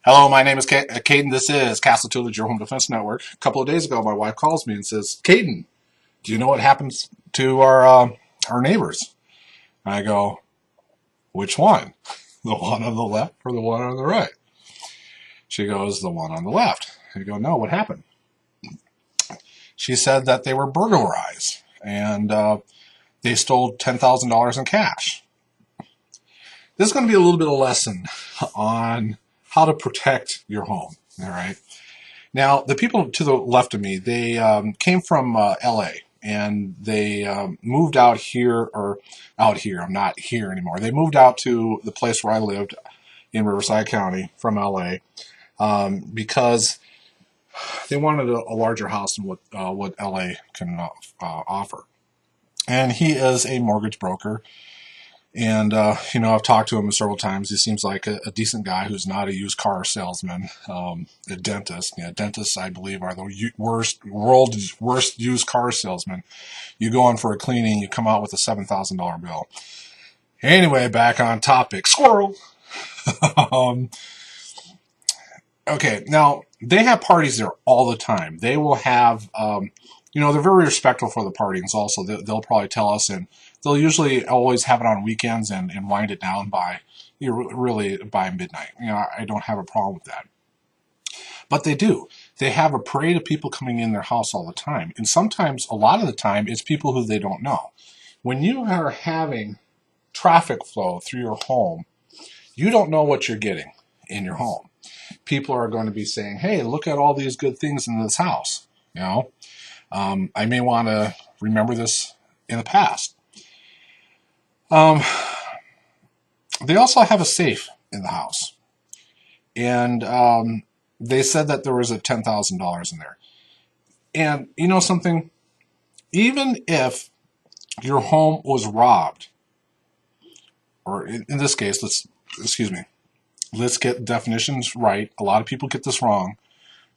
Hello, my name is Caden. This is Castle Tillage, your home defense network. A couple of days ago, my wife calls me and says, "Caden, do you know what happens to our neighbors?" I go, "Which one? The one on the left or the one on the right?" She goes, "The one on the left." I go, "No, what happened?" She said that they were burglarized and they stole $10,000 in cash. This is going to be a little bit of a lesson on how to protect your home. All right. Now, the people to the left of me, they came from LA and they moved out here, or out here. I'm not here anymore. They moved out to the place where I lived in Riverside County from LA because they wanted a larger house than what LA can offer. And he is a mortgage broker. And, I've talked to him several times. He seems like a decent guy who's not a used car salesman, a dentist. Yeah, dentists, I believe, are the world's worst used car salesman. You go in for a cleaning, you come out with a $7,000 bill. Anyway, back on topic. Squirrel! um, okay, now, they have parties there all the time. They will have, they're very respectful for the parties also. They'll probably tell us, and they'll usually always have it on weekends and wind it down by, really by midnight. I don't have a problem with that. But they do. They have a parade of people coming in their house all the time. And sometimes, a lot of the time, it's people who they don't know. When you are having traffic flow through your home, you don't know what you're getting in your home. People are going to be saying, "Hey, look at all these good things in this house." I may want to remember this in the past. They also have a safe in the house. And they said that there was a $10,000 in there. And you know something? Even if your home was robbed, or in this case, let's get definitions right. A lot of people get this wrong.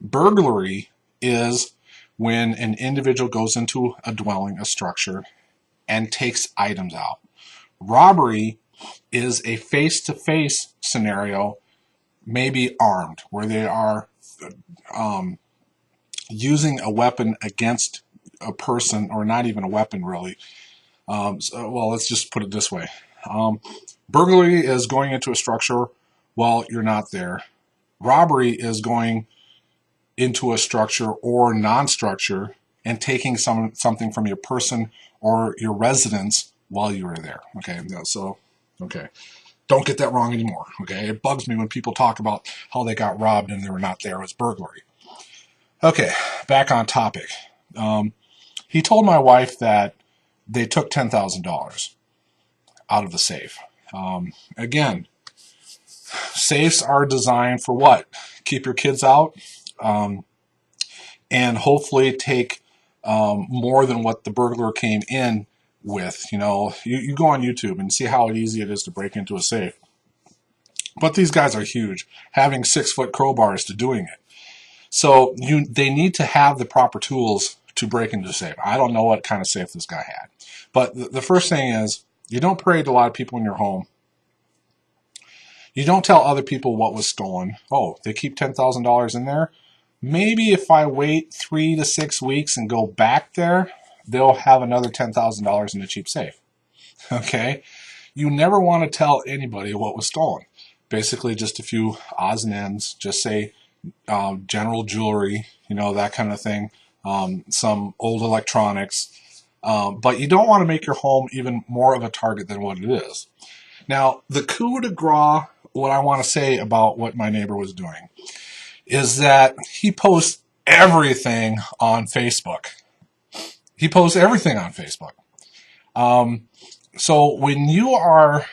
Burglary is when an individual goes into a dwelling, a structure, and takes items out. Robbery is a face-to-face scenario, maybe armed, where they are using a weapon against a person, or not even a weapon really. Let's just put it this way. Burglary is going into a structure while you're not there. Robbery is going into a structure or non-structure and taking something from your person or your residence while you were there. Okay, okay. Don't get that wrong anymore. Okay, it bugs me when people talk about how they got robbed and they were not there. It was burglary. Okay, back on topic. He told my wife that they took $10,000 out of the safe. Again, safes are designed for what? Keep your kids out, and hopefully take more than what the burglar came in with. You go on YouTube and see how easy it is to break into a safe. But these guys are huge, having 6-foot crowbars to doing it. So they need to have the proper tools to break into a safe. I don't know what kind of safe this guy had. But the first thing is, you don't parade a lot of people in your home. You don't tell other people what was stolen. Oh, they keep $10,000 in there? Maybe if I wait 3 to 6 weeks and go back there, they'll have another $10,000 in the cheap safe. Okay? You never want to tell anybody what was stolen. Basically, just a few odds and ends. Just say general jewelry, that kind of thing. Some old electronics. But you don't want to make your home even more of a target than what it is. Now, the coup de grace, what I want to say about what my neighbor was doing, is that he posts everything on Facebook. He posts everything on Facebook. So when you are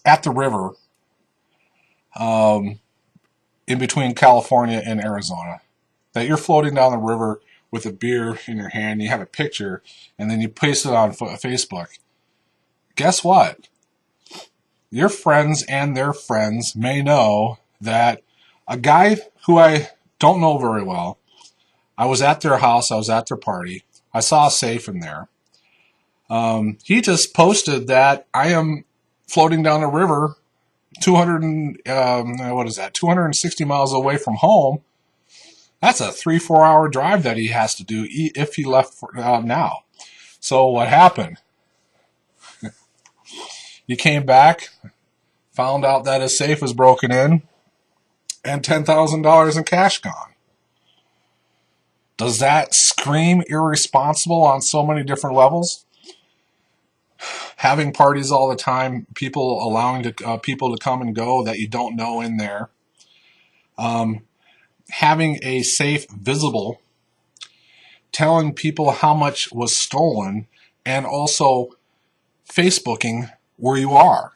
at the river, in between California and Arizona, that you're floating down the river with a beer in your hand, you have a picture, and then you paste it on Facebook, guess what? Your friends and their friends may know that a guy who I don't know very well, I was at their house, I was at their party, I saw a safe in there. He just posted that I am floating down a river what is that? 260 miles away from home. That's a 3-4 hour drive that he has to do if he left now. So what happened? He came back, found out that his safe was broken in, and $10,000 in cash gone. Does that scream irresponsible on so many different levels? Having parties all the time, people allowing people to come and go that you don't know in there. Having a safe visible, telling people how much was stolen, and also Facebooking where you are.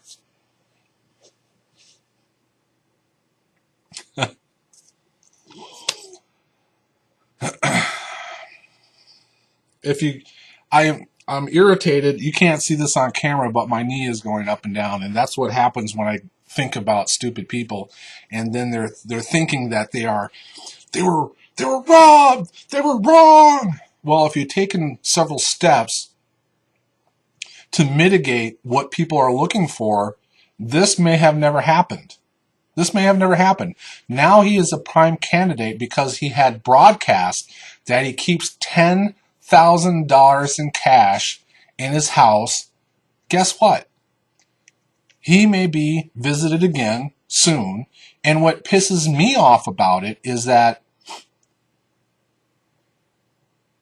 I'm irritated. You can't see this on camera, but my knee is going up and down, and that's what happens when I think about stupid people. And then they're thinking that they were robbed. They were wrong. Well, if you've taken several steps to mitigate what people are looking for, this may have never happened. This may have never happened. Now he is a prime candidate because he had broadcast that he keeps $10,000 in cash in his house. Guess what? He may be visited again soon. And what pisses me off about it is that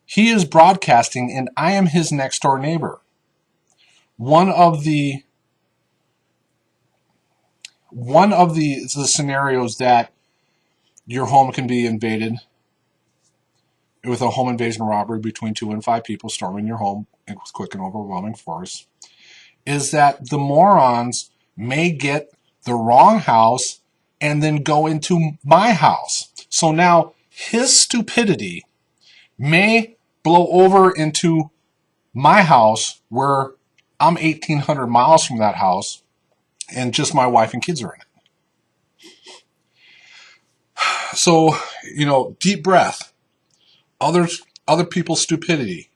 he is broadcasting and I am his next door neighbor. One of the scenarios that your home can be invaded with a home invasion robbery between 2 and 5 people storming your home with quick and overwhelming force is that the morons may get the wrong house and then go into my house. So now his stupidity may blow over into my house where I'm 1,800 miles from that house and just my wife and kids are in it. So, deep breath. Other people's stupidity.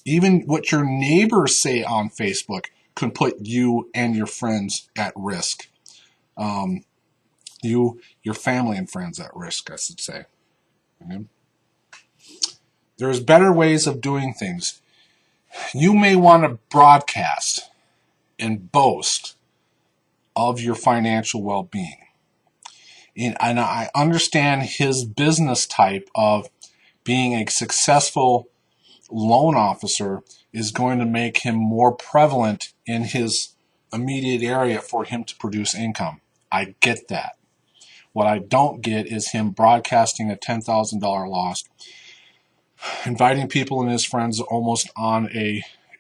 Even what your neighbors say on Facebook could put you and your friends at risk. Your family and friends at risk, I should say. Okay? There's better ways of doing things. You may want to broadcast and boast of your financial well-being. And I understand his business type of being a successful loan officer is going to make him more prevalent in his immediate area for him to produce income. I get that. What I don't get is him broadcasting a $10,000 loss, inviting people and his friends almost on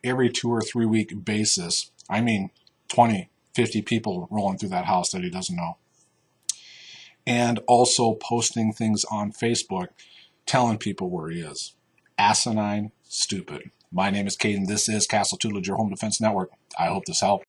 every 2 or 3 week basis. I mean, 20, 50 people rolling through that house that he doesn't know. And also posting things on Facebook, telling people where he is. Asinine, stupid. My name is Caden. This is Castle Tutelage, your home defense network. I hope this helped.